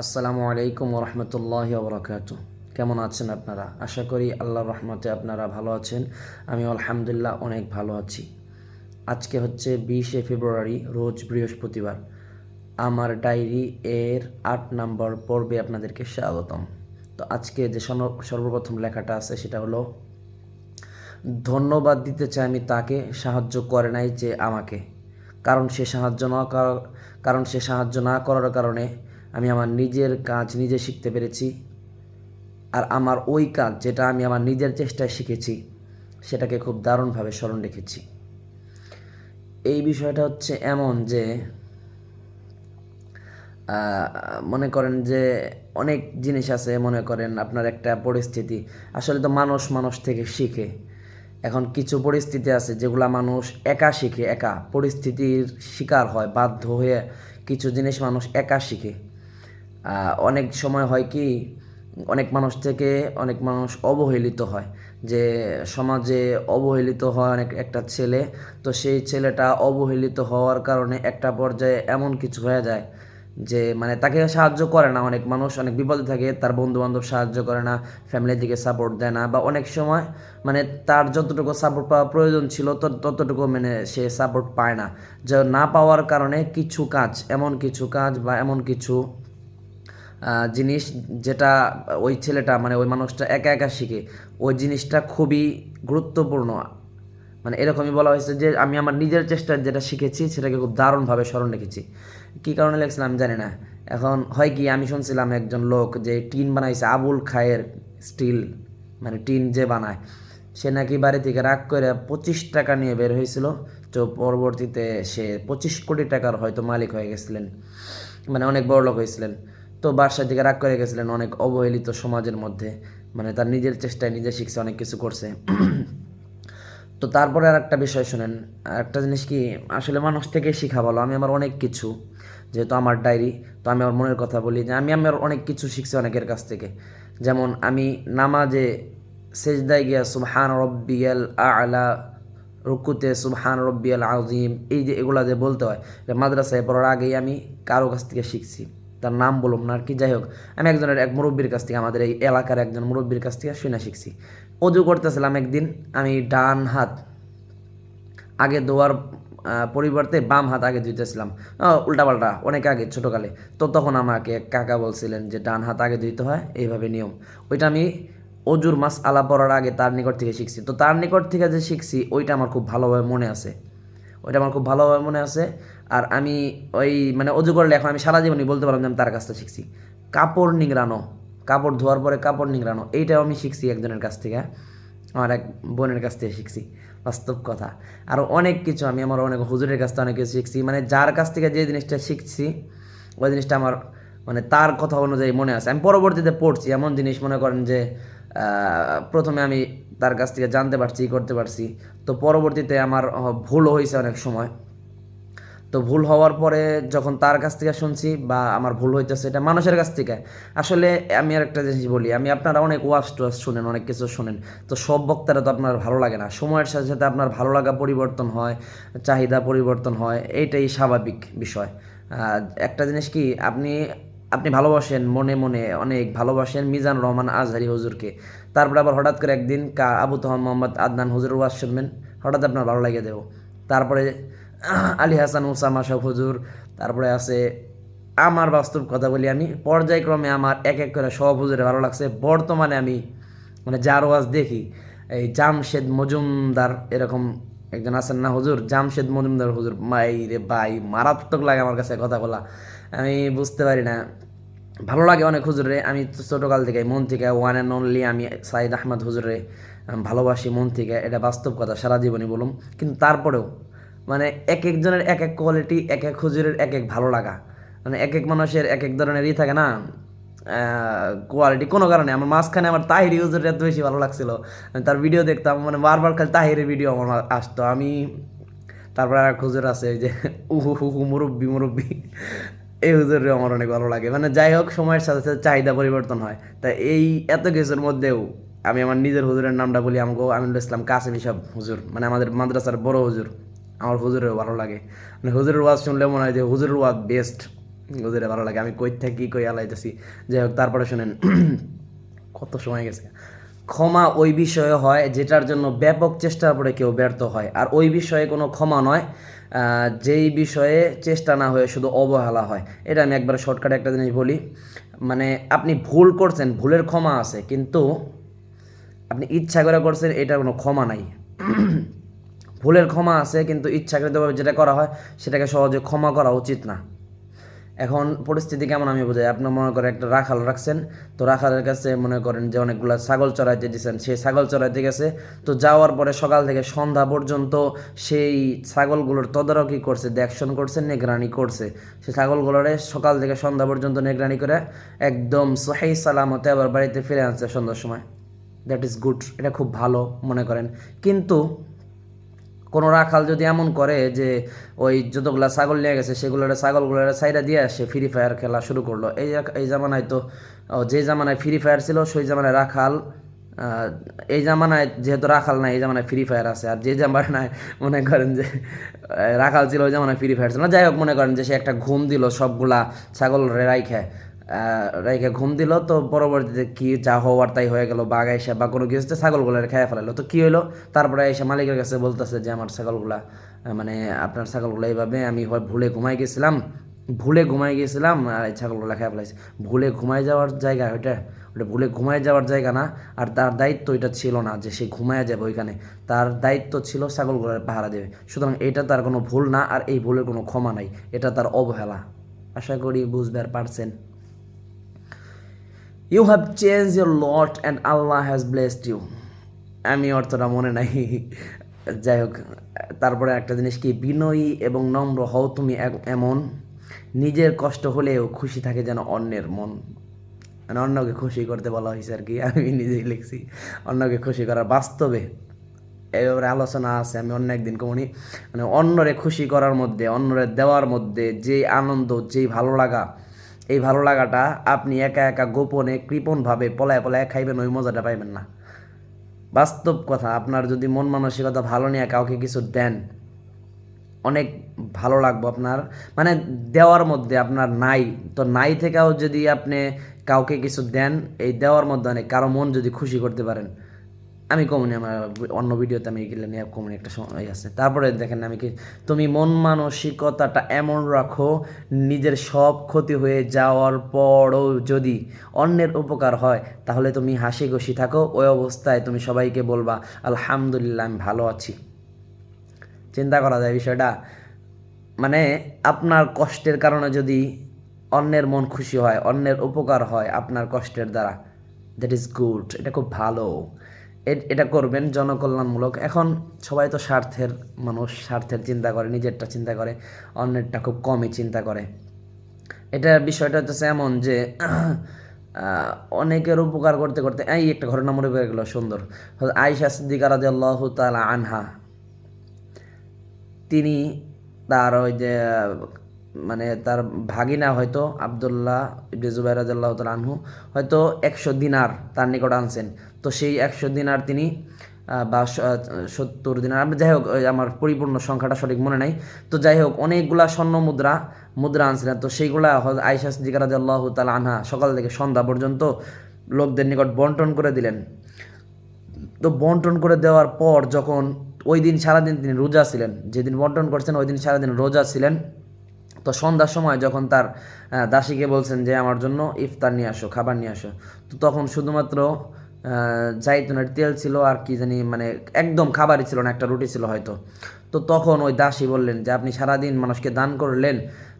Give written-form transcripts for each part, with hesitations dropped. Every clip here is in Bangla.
আসসালামু আলাইকুম রহমতুল্লাহ বরকাত। কেমন আছেন আপনারা? আশা করি আল্লাহর রহমতে আপনারা ভালো আছেন। আমি আলহামদুলিল্লাহ অনেক ভালো আছি। আজকে হচ্ছে 20শে ফেব্রুয়ারি, রোজ বৃহস্পতিবার। আমার ডায়েরি এর 8 নম্বর পর্বে আপনাদেরকে স্বাগতম। তো আজকে যে সর্বপ্রথম লেখাটা আছে সেটা হলো, ধন্যবাদ দিতে চাই আমি তাকে, সাহায্য করে নাই যে আমাকে। কারণ সে সাহায্য না করার কারণে আমি আমার নিজের কাজ নিজে শিখতে পেরেছি। আর আমার ওই কাজ যেটা আমি আমার নিজের চেষ্টায় শিখেছি সেটাকে খুব দারুণভাবে স্মরণ রেখেছি। এই বিষয়টা হচ্ছে এমন যে মনে করেন যে অনেক জিনিস আছে, মনে করেন আপনার একটা পরিস্থিতি, আসলে তো মানুষ মানুষ থেকে শিখে। এখন কিছু পরিস্থিতি আছে যেগুলা মানুষ একা শিখে, একা পরিস্থিতির শিকার হয়, বাধ্য হয়ে কিছু জিনিস মানুষ একা শিখে। অনেক সময় হয় কি, অনেক মানুষ থেকে অনেক মানুষ অবহেলিত হয়, যে সমাজে অবহেলিত হয় অনেক একটা ছেলে। তো সেই ছেলেটা অবহেলিত হওয়ার কারণে একটা পর্যায়ে এমন কিছু হয়ে যায় যে মানে তাকে সাহায্য করে না অনেক মানুষ, অনেক বিপদে থাকে, তার বন্ধু বান্ধব সাহায্য করে না, ফ্যামিলি থেকে সাপোর্ট দেয় না, বা অনেক সময় মানে তার যতটুকু সাপোর্ট পাওয়া প্রয়োজন ছিল ততটুকু মানে সে সাপোর্ট পায় না। যে না পাওয়ার কারণে কিছু কাজ, এমন কিছু কাজ বা এমন কিছু জিনিস যেটা ওই ছেলেটা মানে ওই মানুষটা একা একা শিখে, ওই জিনিসটা খুবই গুরুত্বপূর্ণ। মানে এরকমই বলা হয়েছে যে আমি আমার নিজের চেষ্টায় যেটা শিখেছি সেটাকে খুব দারুণভাবে স্মরণ রেখেছি। কী কারণে লিখছিলাম আমি জানি না। এখন হয় কি, আমি শুনছিলাম একজন লোক যে টিন বানাইছে, আবুল খায়ের স্টিল, মানে টিন যে বানায়, সে নাকি বাড়ি থেকে রাগ করে 25 টাকা নিয়ে বের হয়েছিল। তো পরবর্তীতে সে 25 কোটি টাকার হয়তো মালিক হয়ে গেছিলেন, মানে অনেক বড় লোক হয়েছিলেন। তো বাসার দিকে রাগ করে গেছিলেন অনেক অবহেলিত সমাজের মধ্যে, মানে তার নিজের চেষ্টায় নিজে শিখছে, অনেক কিছু করছে। তো তারপরে আর একটা বিষয় শোনেন, একটা জিনিস কি, আসলে মানুষ থেকে শিখা ভালো। আমি আমার অনেক কিছু, যেহেতু আমার ডায়েরি, তো আমি আমার মনের কথা বলি যে আমি আমার অনেক কিছু শিখছি অনেকের কাছ থেকে। যেমন আমি নামাজে সেজদায় গিয়া সুবহান রব্বিয়াল আলা, রুকুতে সুবহান রব্বিয়াল আযীম, এই যে এগুলা যে বলতে হয়, মাদ্রাসায় পড়ার আগেই আমি কারো কাছ থেকে শিখছি। তার নাম বলুম না আর কি, যাই হোক, আমি এক মুরব্বীর কাছ থেকে, আমাদের এই এলাকার একজন মুরব্বীর কাছ থেকে শুনে শিখছি। অজু করতেছিলাম একদিন, আমি ডান হাত আগে ধোয়ার পরিবর্তে বাম হাত আগে ধুইতেছিলাম, উল্টাপাল্টা অনেক আগে ছোটোকালে। তো তখন আমাকে এক কাকা বলছিলেন যে ডান হাত আগে ধুইতে হয়, এইভাবে নিয়ম। ওইটা আমি অজুর মাস আলা পড়ার আগে তার নিকট থেকে শিখছি। তো তার নিকট থেকে যে শিখছি ওইটা আমার খুব ভালোভাবে মনে আছে, ওইটা আমার খুব ভালোভাবে মনে আছে। আর আমি ওই মানে অজু করলে এখন আমি সারা জীবনই বলতে পারলাম যে আমি তার কাছ থেকে শিখছি। কাপড় নিংড়ানো, কাপড় ধোয়ার পরে কাপড় নিংড়ানো, এইটাও আমি শিখছি একজনের কাছ থেকে, আমার এক বোনের কাছ থেকে শিখছি, বাস্তব কথা। আরও অনেক কিছু আমি আমার অনেক হুজুরের কাছ থেকে অনেক কিছু শিখছি, মানে যার কাছ থেকে যে জিনিসটা শিখছি ওই জিনিসটা আমার মানে তার কথা অনুযায়ী মনে আছে। আমি পরবর্তীতে পড়ছি এমন জিনিস, মনে করেন যে প্রথমে আমি তার কাছ থেকে জানতে পারছি, করতে পারছি, তো পরবর্তীতে আমার ভুলও হয়েছে অনেক সময়। তো ভুল হওয়ার পরে যখন তার কাছ থেকে শুনছি বা আমার ভুল হইতেছে এটা মানুষের কাছ থেকে। আসলে আমি আর একটা জিনিস বলি, আমি আপনারা অনেক ওয়াজ টোয়াজ শুনেন, অনেক কিছু শুনেন, তো সব বক্তারা তো আপনার ভালো লাগে না। সময়ের সাথে সাথে আপনার ভালো লাগা পরিবর্তন হয়, চাহিদা পরিবর্তন হয়, এইটাই স্বাভাবিক বিষয়। একটা জিনিস কি, আপনি আপনি ভালোবাসেন, মনে মনে অনেক ভালোবাসেন মিজানুর রহমান আজহারি হুজুরকে, তারপরে আবার হঠাৎ করে একদিন আবু তহা মোহাম্মদ আদনান হুজুরের ওয়াজ শুনবেন, হঠাৎ আপনার ভালো লাগে দেব। তারপরে আলী হাসান উসামা সব হুজুর, তারপরে আছে, আমার বাস্তব কথা বলি, আমি পর্যায়ক্রমে আমার এক এক করে সব হুজুরে ভালো লাগছে। বর্তমানে আমি মানে যার ওয়াজ দেখি, এই জামশেদ মজুমদার এরকম একজন আছেন না হুজুর, জামশেদ মজুমদার হুজুর, মাই রে ভাই, মারাত্মক লাগে আমার কাছে কথা বলা। আমি বুঝতে পারি না, ভালো লাগে অনেক হুজুরে। আমি তো ছোটোকাল থেকে মন থেকে ওয়ান অ্যান্ড অনলি আমি সাইদ আহমদ হুজুরে ভালোবাসি মন থেকে, এটা বাস্তব কথা, সারা জীবনই বলুম। কিন্তু তারপরেও মানে এক একজনের এক এক কোয়ালিটি, এক এক হুজুরের এক এক ভালো লাগা, মানে এক এক মানুষের এক এক ধরনেরই থাকে না কোয়ালিটি। কোনো কারণে আমার মাঝখানে আমার তাহিরি হুজুরের এত বেশি ভালো লাগছিল, আমি তার ভিডিও দেখতাম, মানে বারবার খালি তাহিরের ভিডিও আমার আসতো। আমি তারপর আর এক হুজুর আছে ওই যে উহু হু হু মুরব্বি মুরব্বি, এই হুজুরের আমার অনেক ভালো লাগে। মানে যাই হোক, সময়ের সাথে সাথে চাহিদা পরিবর্তন হয়। তা এই এত কিছুর মধ্যেও আমি আমার নিজের হুজুরের নামটা বলি, আমাকে আমিনুল ইসলাম কাসেমি সাহেব হুজুর, মানে আমাদের মাদ্রাসার বড় হুজুর, আমার হুজুরেরও ভালো লাগে। মানে হুজুরের ওয়াজ শুনলে মনে হয় যে হুজুরের ওয়াজ বেস্ট, ওদের ভালো লাগে, আমি কই থাকি কই আলাইতেছি। যাই হোক, তারপরে শোনেন, কত সময় গেছে। ক্ষমা ওই বিষয়ে হয় যেটার জন্য ব্যাপক চেষ্টার পরে কেউ ব্যর্থ হয়, আর ওই বিষয়ে কোনো ক্ষমা নয় যেই বিষয়ে চেষ্টা না হয়ে শুধু অবহেলা হয়। এটা আমি একবার শর্টকাটে একটা জিনিস বলি, মানে আপনি ভুল করছেন, ভুলের ক্ষমা আছে, কিন্তু আপনি ইচ্ছা করে করছেন, এটার কোনো ক্ষমা নাই। ভুলের ক্ষমা আছে, কিন্তু ইচ্ছাকৃতভাবে যেটা করা হয় সেটাকে সহজে ক্ষমা করা উচিত না। এখন পরিস্থিতি কেমন আমি বোঝাই, আপনি মনে করেন একটা রাখাল রাখছেন, তো রাখালের কাছে মনে করেন যে অনেকগুলো ছাগল চড়াইতে দিয়েছেন, সে ছাগল চড়াইতে গেছে, তো যাওয়ার পরে সকাল থেকে সন্ধ্যা পর্যন্ত সেই ছাগলগুলোর তদারকি করছে, দেখশন করছে, নিগরানি করছে। সে ছাগলগুলোরে সকাল থেকে সন্ধ্যা পর্যন্ত নিগরানি করে একদম সহি সালামতে আবার বাড়িতে ফিরে আনছে সন্ধ্যার সময়। দ্যাট ইজ গুড, এটা খুব ভালো মনে করেন। কিন্তু কোনো রাখাল যদি এমন করে যে ওই যতগুলা ছাগল নিয়ে গেছে ছাগলগুলোর সাইডা দিয়ে সে ফ্রি ফায়ার খেলা শুরু করলো, এই জামানায় তো যে জামানায় ফ্রি ফায়ার ছিল সেই জামানায় রাখাল, এই জামানায় যেহেতু রাখাল নাই, এই জামানায় ফ্রি ফায়ার আছে। আর যে জামানায় মনে করেন যে রাখাল ছিল ওই জামানায় ফ্রি ফায়ার ছিল না। যাই হোক, মনে করেন যে সে একটা ঘুম দিল সবগুলা ছাগল রাইখে, রাইখে ঘুম দিল, তো পরবর্তীতে কি যা হওয়ার তাই হয়ে গেল, বাঘ এসে বা কোনো কিছুতে ছাগলগুলো খেয়ে ফেলালো। তো কী হলো, তারপরে এসে মালিকের কাছে বলতেছে যে আমার ছাগলগুলা, মানে আপনার ছাগলগুলো এইভাবে আমি হয় ভুলে ঘুমাই গেছিলাম আর এই ছাগলগুলো খেয়ে ফেলাইছে। ভুলে ঘুমাই যাওয়ার জায়গা ওটা, ওটা ভুলে ঘুমাই যাওয়ার জায়গা না। আর তার দায়িত্ব এটা ছিল না যে সে ঘুমায় যাবে ওইখানে, তার দায়িত্ব ছিল ছাগলগুলোর পাহারা দেবে। সুতরাং এটা তার কোনো ভুল না, আর এই ভুলের কোনো ক্ষমা নাই, এটা তার অবহেলা। আশা করি বুঝবার পারছেন। You have change your lot and Allah has blessed you. আমি অর্থটা মনে নাই। যাই হোক, তারপরে একটা জিনিস কি, বিনয়ী এবং নম্র হও তুমি এমন, নিজের কষ্ট হলেও খুশি থাকে যেন অন্যের মন। মানে অন্যকে খুশি করতে বলা হয়েছে আর কি, আমি নিজেই লিখছি অন্যকে খুশি করার। বাস্তবে এই ব্যাপারে আলোচনা আছে, আমি অন্য একদিন কমনি। মানে অন্যরে খুশি করার মধ্যে, অন্যরে দেওয়ার মধ্যে যে আনন্দ, যেই ভালো লাগা, এই ভালো লাগাটা আপনি একা একা গোপনে কৃপণভাবে পলায় পলায় খাইবেন, ওই মজাটা পাইবেন না। বাস্তব কথা, আপনার যদি মন মানসিকতা ভালো নিয়ে কাউকে কিছু দেন, অনেক ভালো লাগবে আপনার। মানে দেওয়ার মধ্যে আপনার নাই, তো নাই থেকেও যদি আপনি কাউকে কিছু দেন, এই দেওয়ার মধ্যে অনেক কারো মন যদি খুশি করতে পারেন। আমি কমনি, আমার অন্য ভিডিওতে আমি এগুলো নিয়ে কমনি একটা সময় আছে। তারপরে দেখেন আমি কি, তুমি মন মানসিকতাটা এমন রাখো, নিজের সব ক্ষতি হয়ে যাওয়ার পরও যদি অন্যের উপকার হয়, তাহলে তুমি হাসি খুশি থাকো। ওই অবস্থায় তুমি সবাইকে বলবা আলহামদুলিল্লাহ, আমি ভালো আছি। চিন্তা করা যায় বিষয়টা। মানে আপনার কষ্টের কারণে যদি অন্যের মন খুশি হয়, অন্যের উপকার হয় আপনার কষ্টের দ্বারা, দ্যাট ইজ গুড, এটা খুব ভালো। এটা করবেন জনকল্যাণমূলক। এখন সবাই তো স্বার্থের মানুষ, স্বার্থের চিন্তা করে, নিজেরটা চিন্তা করে, অন্যেরটা খুব কমই চিন্তা করে। এটার বিষয়টা হচ্ছে এমন যে অনেকের উপকার করতে করতে এই একটা ঘটনা মনে পড়ে গেল সুন্দর। আয়েশা সিদ্দিকা রাদিয়াল্লাহু তাআলা আনহা, তিনি তার ওই যে মানে তার ভাগিনা হয়তো আব্দুল্লাহ ইবনে জুবাইর রাদিয়াল্লাহু তাআলা আনহু হয়তো 100 দিনার তার নিকট আনছেন। তো সেই 100 দিনার তিনি বা 70 দিনার, আমি যাই হোক আমার পরিপূর্ণ সংখ্যাটা সঠিক মনে নাই। তো যাই হোক, অনেকগুলা স্বর্ণ মুদ্রা আনছিলেন। তো সেইগুলা আয়েশা সিদ্দিকা রাদিয়াল্লাহু তাআলা আনহা সকাল থেকে সন্ধ্যা পর্যন্ত লোকদের নিকট বন্টন করে দিলেন। তো বন্টন করে দেওয়ার পর যখন ওই দিন সারাদিন তিনি রোজা ছিলেন, যেদিন বন্টন করছেন ওই দিন সারাদিন রোজা ছিলেন। তো সন্ধ্যার সময় যখন তার দাসীকে বলছেন যে আমার জন্য ইফতার নিয়ে আসো, খাবার নিয়ে আসো, তো তখন শুধুমাত্র জাইতুনের তেল ছিল, আর কি জানি মানে একদম খাবারই ছিল না, একটা রুটি ছিল হয়তো। তো তখন ওই দাসী বললেন যে আপনি সারাদিন মানুষকে দান করলেন,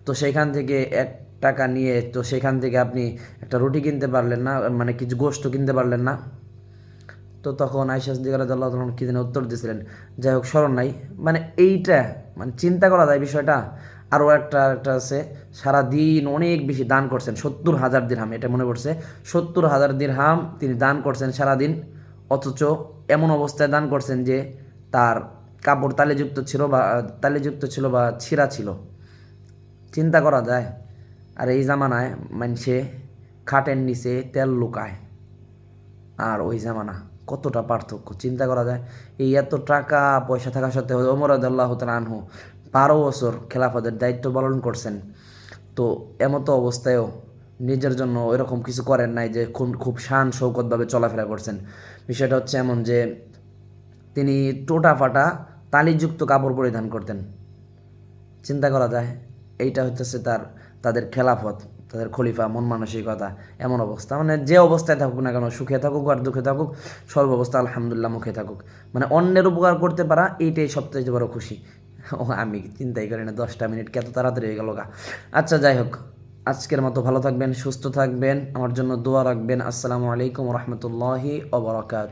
তো সেইখান থেকে 1 টাকা নিয়ে তো সেখান থেকে আপনি একটা রুটি কিনতে পারলেন না, মানে কিছু গোশত কিনতে পারলেন না। তো তখন আয়েশা সিদ্দিকা রাদিয়াল্লাহু তাআলা কি যেন উত্তর দিয়েছিলেন, যাই হোক স্মরণ নাই। মানে এইটা মানে চিন্তা করা যায় বিষয়টা। আরও একটা আছে, সারাদিন অনেক বেশি দান করছেন, 70,000 দিরহাম, এটা মনে পড়ছে, 70,000 দিরহাম তিনি দান করছেন সারাদিন। অথচ এমন অবস্থায় দান করছেন যে তার কাপড় তালিযুক্ত ছিল বা ছিঁড়া ছিল। চিন্তা করা যায়। আর এই জামানায় মানুষে খাটের নিচে তেল লুকায়, আর ওই জামানা কতটা পার্থক্য চিন্তা করা যায়। এই এত টাকা পয়সা থাকা সত্ত্বেও ওমর রাদিয়াল্লাহু তাআলা আনহু 12 বছর খেলাফতের দায়িত্ব পালন করছেন। তো এমতো অবস্থায়ও নিজের জন্য এরকম কিছু করেন নাই যে খুব শান শৌকতভাবে চলাফেরা করছেন। বিষয়টা হচ্ছে এমন যে তিনি টোটা ফাটা তালিযুক্ত কাপড় পরিধান করতেন। চিন্তা করা যায়, এইটা হচ্ছে তাদের খেলাফত, তাদের খলিফা, মন মানসিকতা, এমন অবস্থা। মানে যে অবস্থায় থাকুক না কেন, সুখে থাকুক আর দুঃখে থাকুক, সর্বাবস্থা আলহামদুলিল্লাহ মুখে থাকুক। মানে অন্যের উপকার করতে পারা এইটাই সবচেয়ে বড় খুশি। ও আমি চিন্তাই করি না 10টা মিনিট কত তাড়াতাড়ি হয়ে গেল গা। আচ্ছা যাই হোক, আজকের মতো ভালো থাকবেন, সুস্থ থাকবেন, আমার জন্য দোয়া রাখবেন। আসসালামু আলাইকুম রহমতুল্লাহি ওবরাকাতুহু।